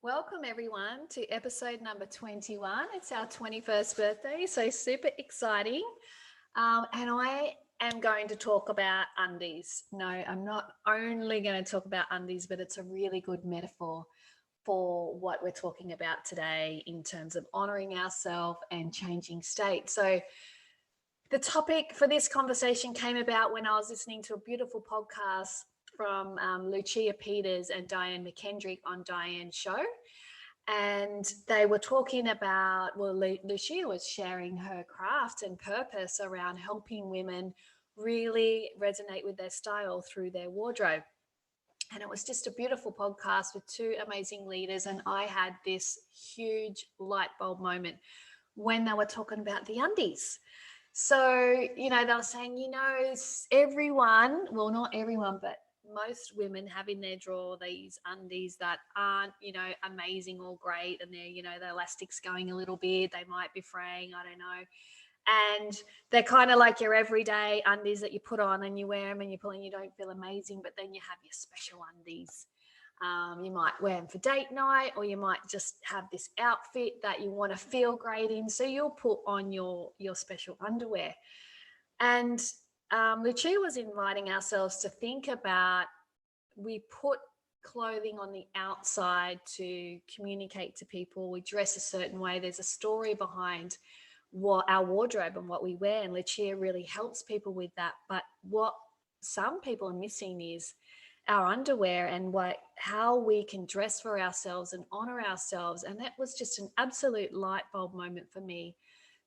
Welcome everyone to episode number 21. It's our 21st birthday, so super exciting. And I am going to talk about undies. No, I'm not only going to talk about undies, but it's a really good metaphor for what we're talking about today in terms of honoring ourselves and changing state. So, the topic for this conversation came about when I was listening to a beautiful podcast from Lucia Peters and Diane McKendrick on Diane's show, and they were talking about, well, Lucia was sharing her craft and purpose around helping women really resonate with their style through their wardrobe. And it was just a beautiful podcast with two amazing leaders. And I had this huge light bulb moment when they were talking about the undies. So, they were saying, everyone, well, not everyone, but most women have in their drawer these undies that aren't, amazing or great. And they're, the elastic's going a little bit. They might be fraying. I don't know. And they're kind of like your everyday undies that you put on and you wear them and you pull and you don't feel amazing. But then you have your special undies. You might wear them for date night, or you might just have this outfit that you want to feel great in. So you'll put on your special underwear. And Lucia was inviting ourselves to think about, we put clothing on the outside to communicate to people. We dress a certain way. There's a story behind what our wardrobe and what we wear. And Lucia really helps people with that. But what some people are missing is our underwear and how we can dress for ourselves and honor ourselves. And that was just an absolute light bulb moment for me.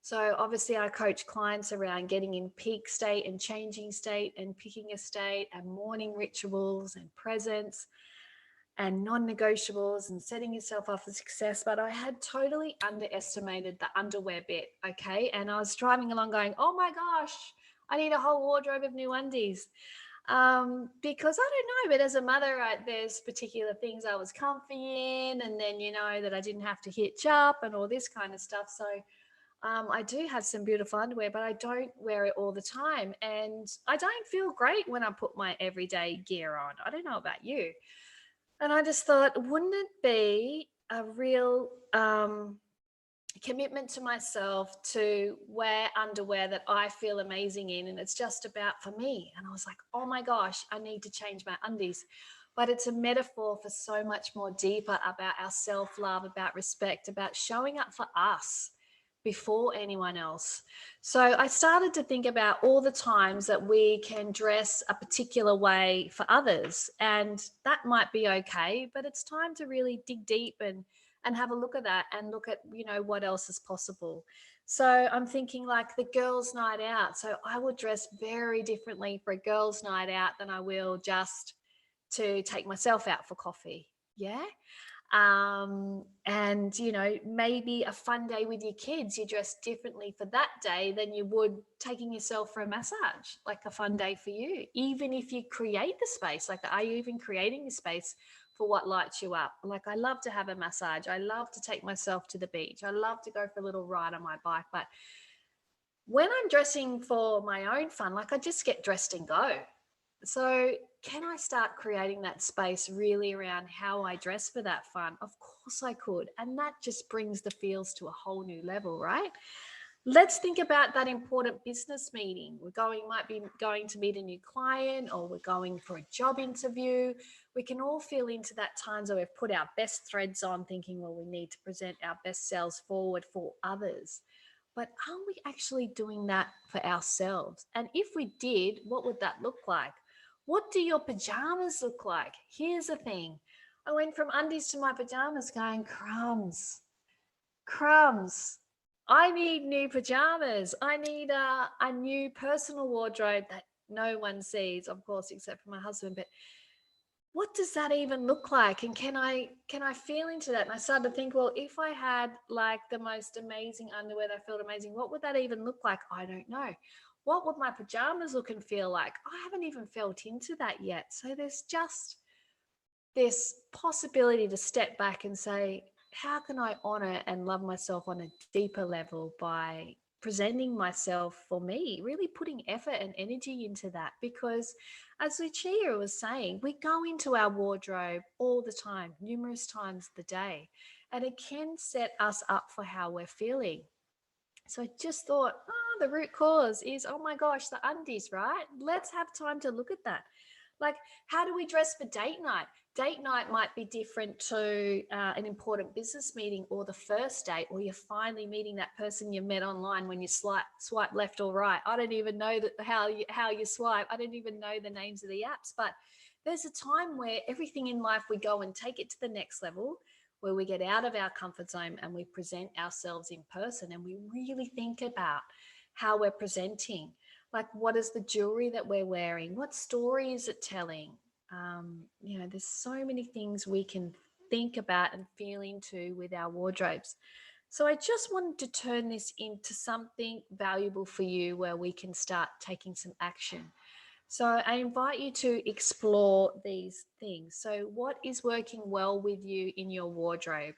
So obviously I coach clients around getting in peak state and changing state and picking a state and morning rituals and presence and non-negotiables and setting yourself up for success. But I had totally underestimated the underwear bit. Okay. And I was driving along going, oh my gosh, I need a whole wardrobe of new undies. Because I don't know, but as a mother, there's particular things I was comfy in, and then, that I didn't have to hitch up and all this kind of stuff. So I do have some beautiful underwear, but I don't wear it all the time. And I don't feel great when I put my everyday gear on. I don't know about you. And I just thought, wouldn't it be a real commitment to myself to wear underwear that I feel amazing in, and it's just about for me? And I was like, oh my gosh, I need to change my undies. But it's a metaphor for so much more deeper about our self-love, about respect, about showing up for us before anyone else. So I started to think about all the times that we can dress a particular way for others, and that might be okay, but it's time to really dig deep and have a look at that and look at, what else is possible. So I'm thinking like the girls' night out. So I would dress very differently for a girls' night out than I will just to take myself out for coffee. Yeah. And maybe a fun day with your kids, you dress differently for that day than you would taking yourself for a massage, like a fun day for you. Even if you create the space, like, are you even creating the space for what lights you up? Like, I love to have a massage, I love to take myself to the beach, I love to go for a little ride on my bike. But when I'm dressing for my own fun, like, I just get dressed and go. So, can I start creating that space really around how I dress for that fun? Of course I could. And that just brings the feels to a whole new level, right? Let's think about that important business meeting. Might be going to meet a new client, or we're going for a job interview. We can all feel into that times where we've put our best threads on, thinking, well, we need to present our best selves forward for others. But are we actually doing that for ourselves? And if we did, what would that look like? What do your pajamas look like? Here's the thing. I went from undies to my pajamas going, crumbs, crumbs. I need new pajamas. I need a new personal wardrobe that no one sees, of course, except for my husband. But what does that even look like? And can I feel into that? And I started to think, well, if I had like the most amazing underwear that felt amazing, what would that even look like? I don't know. What would my pajamas look and feel like? I haven't even felt into that yet. So there's just this possibility to step back and say, how can I honor and love myself on a deeper level by presenting myself for me, really putting effort and energy into that. Because as Lucia was saying, we go into our wardrobe all the time, numerous times a day, and it can set us up for how we're feeling. So I just thought, the root cause is, oh my gosh, the undies, right? Let's have time to look at that. Like, how do we dress for date night? Date night might be different to an important business meeting or the first date, or you're finally meeting that person you met online when you swipe left or right. I don't even know how you swipe. I don't even know the names of the apps. But there's a time where everything in life, we go and take it to the next level, where we get out of our comfort zone and we present ourselves in person, and we really think about how we're presenting. Like, what is the jewelry that we're wearing? What story is it telling? There's so many things we can think about and feel into with our wardrobes. So I just wanted to turn this into something valuable for you, where we can start taking some action. So I invite you to explore these things. So what is working well with you in your wardrobe?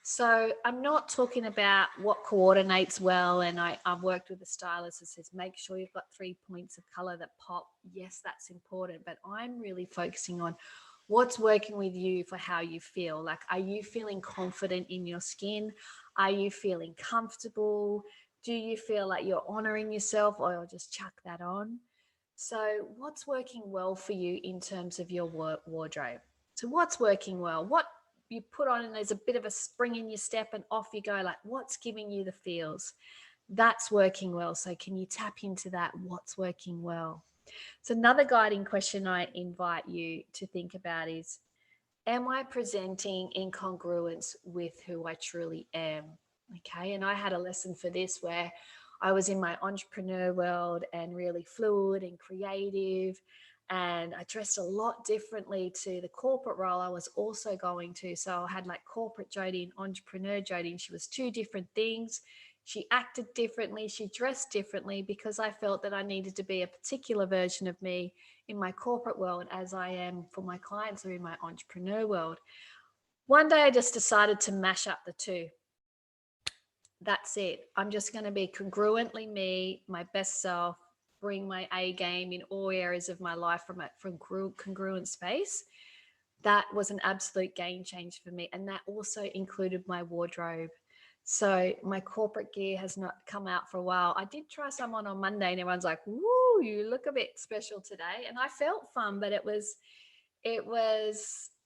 So I'm not talking about what coordinates well. And I've worked with a stylist that says, make sure you've got 3 points of color that pop. Yes, that's important. But I'm really focusing on what's working with you for how you feel. Like, are you feeling confident in your skin? Are you feeling comfortable? Do you feel like you're honoring yourself, or you'll just chuck that on? So what's working well for you in terms of your wardrobe? So what's working well? What you put on and there's a bit of a spring in your step and off you go, like, what's giving you the feels? That's working well. So can you tap into that? What's working well? So another guiding question I invite you to think about is, am I presenting in congruence with who I truly am? Okay. And I had a lesson for this where I was in my entrepreneur world and really fluid and creative. And I dressed a lot differently to the corporate role I was also going to. So I had like corporate Jodie and entrepreneur Jodie, and she was two different things. She acted differently, she dressed differently, because I felt that I needed to be a particular version of me in my corporate world as I am for my clients or in my entrepreneur world. One day I just decided to mash up the two. That's it. I'm just going to be congruently me, my best self, bring my A game in all areas of my life from congruent space. That was an absolute game changer for me. And that also included my wardrobe. So my corporate gear has not come out for a while. I did try some on Monday, and everyone's like, woo, you look a bit special today. And I felt fun, but it was,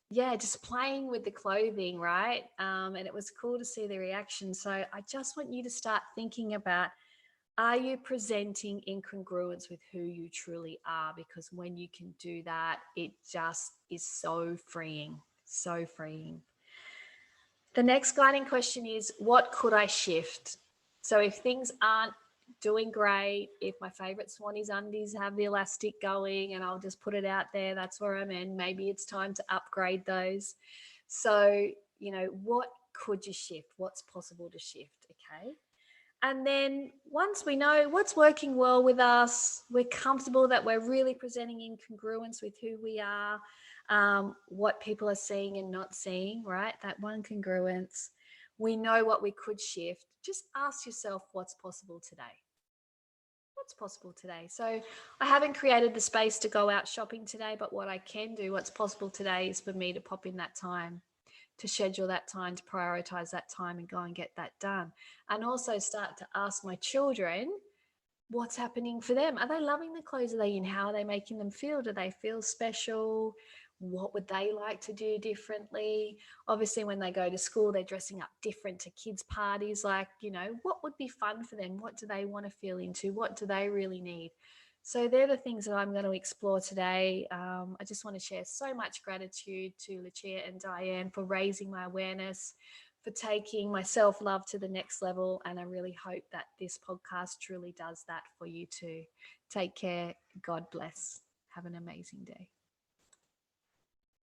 yeah, just playing with the clothing, right? And it was cool to see the reaction. So I just want you to start thinking about, are you presenting in congruence with who you truly are? Because when you can do that, it just is so freeing, so freeing. The next guiding question is, what could I shift? So if things aren't doing great, if my favorite Swannies undies have the elastic going, and I'll just put it out there, that's where I'm in, maybe it's time to upgrade those. So, what could you shift? What's possible to shift? Okay. And then once we know what's working well with us, we're comfortable that we're really presenting in congruence with who we are, what people are seeing and not seeing, right? That one congruence. We know what we could shift. Just ask yourself, what's possible today? What's possible today? So I haven't created the space to go out shopping today, but what I can do, what's possible today, is for me to pop in that time, to schedule that time, to prioritize that time and go and get that done. And also start to ask my children, what's happening for them? Are they loving the clothes? Are they in? How are they making them feel? Do they feel special? What would they like to do differently? Obviously, when they go to school, they're dressing up different to kids' parties. Like, what would be fun for them? What do they want to feel into? What do they really need? So they're the things that I'm going to explore today. I just want to share so much gratitude to Lucia and Diane for raising my awareness, for taking my self-love to the next level. And I really hope that this podcast truly does that for you too. Take care. God bless. Have an amazing day.